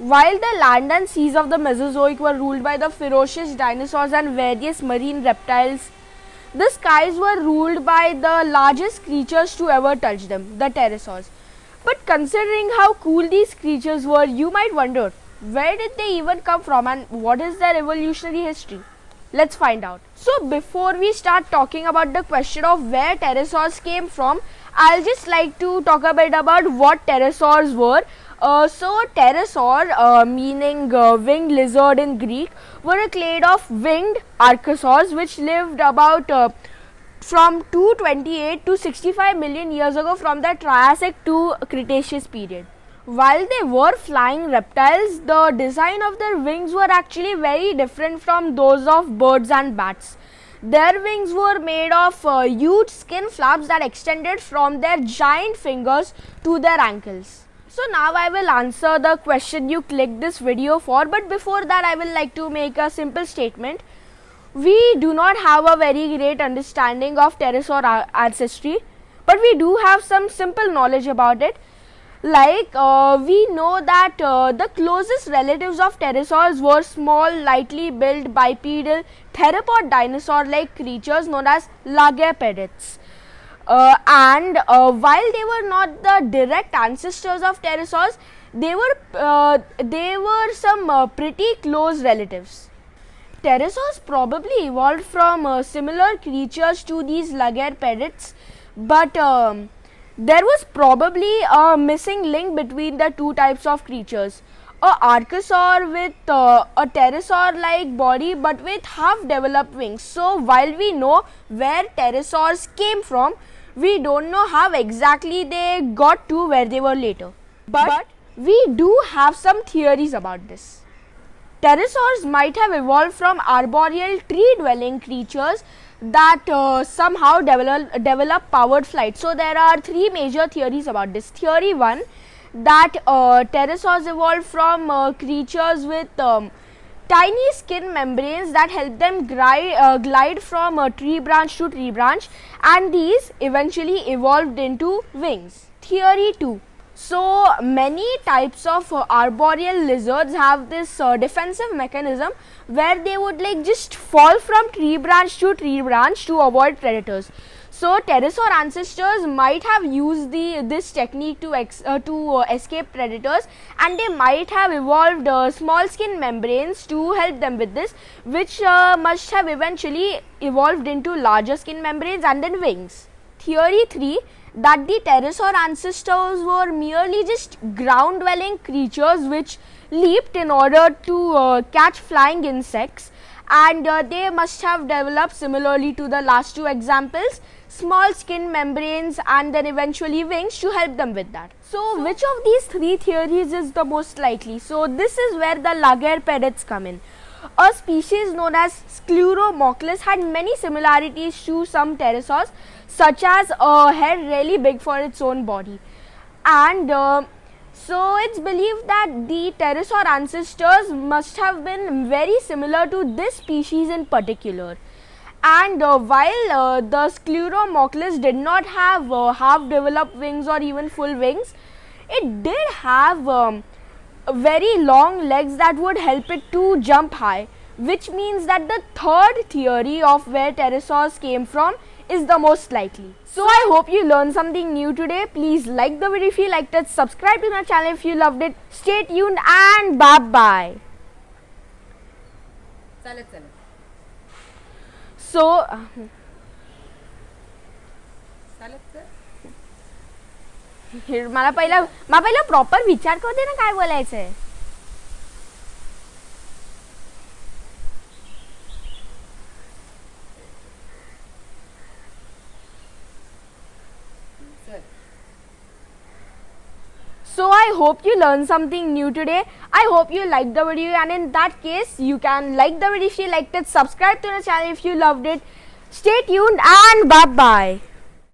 While the land and seas of the Mesozoic were ruled by the ferocious dinosaurs and various marine reptiles, the skies were ruled by the largest creatures to ever touch them, the pterosaurs. But considering how cool these creatures were, you might wonder, where did they even come from and what is their evolutionary history? Let's find out. So before we start talking about the question of where pterosaurs came from, I'll just like to talk a bit about what pterosaurs were. So pterosaur, meaning winged lizard in Greek, were a clade of winged archosaurs which lived about from 228 to 65 million years ago from the Triassic to Cretaceous period. While they were flying reptiles, the design of their wings were actually very different from those of birds and bats. Their wings were made of huge skin flaps that extended from their giant fingers to their ankles. So now I will answer the question you clicked this video for, but before that I will like to make a simple statement. We do not have a very great understanding of pterosaur ancestry, but we do have some simple knowledge about it. Like we know that the closest relatives of pterosaurs were small, lightly built bipedal theropod dinosaur-like creatures known as lagopedids. And while they were not the direct ancestors of pterosaurs, they were some pretty close relatives. Pterosaurs probably evolved from similar creatures to these lagopedids, but there was probably a missing link between the two types of creatures. A archosaur with a pterosaur-like body but with half-developed wings. So while we know where pterosaurs came from, we don't know how exactly they got to where they were later. But we do have some theories about this. Pterosaurs might have evolved from arboreal tree-dwelling creatures that somehow develop powered flight. So there are three major theories about this. Theory 1, that pterosaurs evolved from creatures with tiny skin membranes that help them glide from tree branch to tree branch, and these eventually evolved into wings. Theory 2. So many types of arboreal lizards have this defensive mechanism where they would like just fall from tree branch to avoid predators. So pterosaur ancestors might have used this technique to escape predators, and they might have evolved small skin membranes to help them with this, which must have eventually evolved into larger skin membranes and then wings. Theory 3, that the pterosaur ancestors were merely just ground dwelling creatures which leaped in order to catch flying insects, and they must have developed similarly to the last two examples, small skin membranes and then eventually wings to help them with that. So which of these three theories is the most likely? So this is where the lagopedids come in. A species known as Scleromochlus had many similarities to some pterosaurs, such as a head really big for its own body, and so it's believed that the pterosaur ancestors must have been very similar to this species in particular. And while the Scleromochlus did not have half developed wings or even full wings, it did have very long legs that would help it to jump high, which means that the third theory of where pterosaurs came from is the most likely. So I hope you learned something new today. Please like the video if you liked it, subscribe to my channel if you loved it. Stay tuned and bye bye. So मला पहिला proper विचार करू दे ना काय बोलायचंय. So I hope you learned something new today. I hope you liked the video, and in that case you can like the video if you liked it, subscribe to the channel if you loved it. Stay tuned and bye bye.